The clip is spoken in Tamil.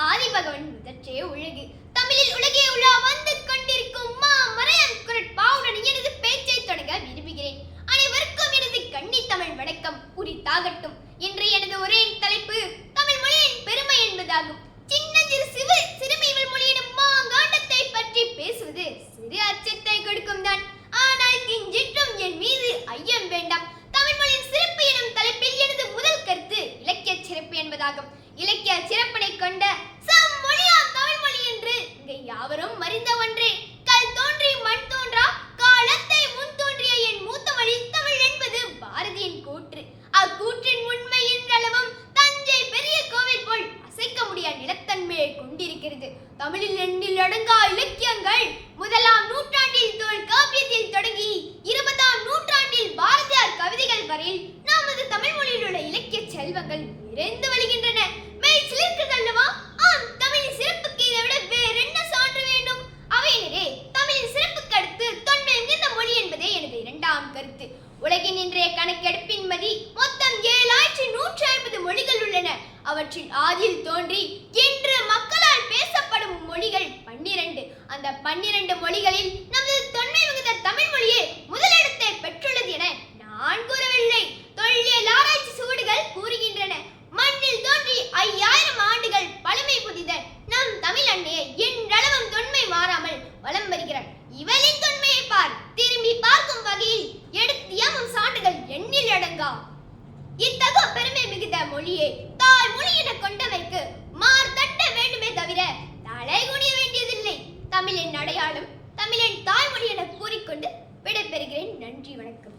ஆதிபகவன் முதற்றே உலகு தமிழில் உலகே உலா வந்து கொண்டிருக்கும் மாமறையன் குரட்பாவுடன் எனது பேச்சை தொடங்க விரும்புகிறேன். அனைவருக்கும் எனது கன்னி தமிழ் வணக்கம் உரித்தாகட்டும். இன்று எனது உரையின் தலைப்பு தமிழ் மொழியின் பெருமை என்பதாகும். சின்னஞ்சிறு சிறுமிகள் மொழியிடும் மாங்காண்டத்தை பற்றி பேசுவது சிறு அச்சத்தை கொடுக்கும் தான். ஆனால் கிஞ்சிற்றும் என் மீது ஐயம் வேண்டாம். தமிழ் மொழியின் சிறப்பு எனும் தலைப்பில் எனது முதல் கருத்து இலக்கிய சிறப்பு என்பதாகும். இலக்கிய சிறப்பினை கொண்ட மொழியாம் தமிழ் மொழி என்று இங்கு யாவரும் அறிந்த ஒன்றே. கல் தோன்றி மண் தோன்றா காலத்தை முன் தோன்றிய என் மூத்த மொழி தமிழ் என்பது பாரதியின் கூற்று. அக்கூற்றின் உண்மை என்றளவும் தஞ்சை பெரிய கோவில் போல் அசைக்க முடியாத நிலத்தன்மையை கொண்டிருக்கிறது. தமிழில் எண்ணில் அடங்கா இலக்கியங்கள் முதலாம் நூற்றாண்டில் தோல் காப்பியத்தில் தொடங்கி 20ஆம் நூற்றாண்டில் பாரதியார் கவிதைகள் வரையில் நமது தமிழ் மொழியில் உள்ள இலக்கிய செல்வங்கள் நிறைந்து வருகின்றன. மெய் சிலிர்க்குதல்லவா? ஆம், தமிழின் சிறப்புக்கு இதை விட வேறென்ன சான்று வேண்டும்? அவையினரே, தமிழின் சிறப்புக்கு அடுத்து தொன்மை மிகுந்த மொழி என்பதே எனது இரண்டாம் கருத்து. உலகின் இன்றைய கணக்கெடுப்பின் படி மொத்தம் 7150 மொழிகள் உள்ளன. அவற்றில் ஆதியில் தோன்றி இன்று மக்களால் பேசப்படும் மொழிகள் 12. அந்த 12 மொழிகளில் நமது தொன்மை மிகுந்த தமிழ் மொழியே முதலிடத்தை பெற்றுள்ளது என நான் கூறவில்லை. தொல்லியல் ஆராய்ச்சி சுவடுகள் கூறுகின்றன. மண்ணில் தோன்றி 5000 ஆண்டுகள் பழமை புதித நம் தமிழ் அன்னையை என்றளவும் தொன்மை மாறாமல் வலம் வருகிறார். இவளின் தொன்மையை பார். திரும்பி பார்க்கும் வகையில் எடுத்தியமும் சான்றுகள் எண்ணில் அடங்கா. இத்தகு பெருமை மிகுந்த மொழியை தாய் மொழி என கொண்டவருக்கு மார்த்தட்ட வேண்டுமே தவிர தலை குனிய வேண்டியதில்லை. தமிழின் அடையாளம் தமிழின் தாய்மொழி என கூறிக்கொண்டு விடைபெறுகிறேன். நன்றி, வணக்கம்.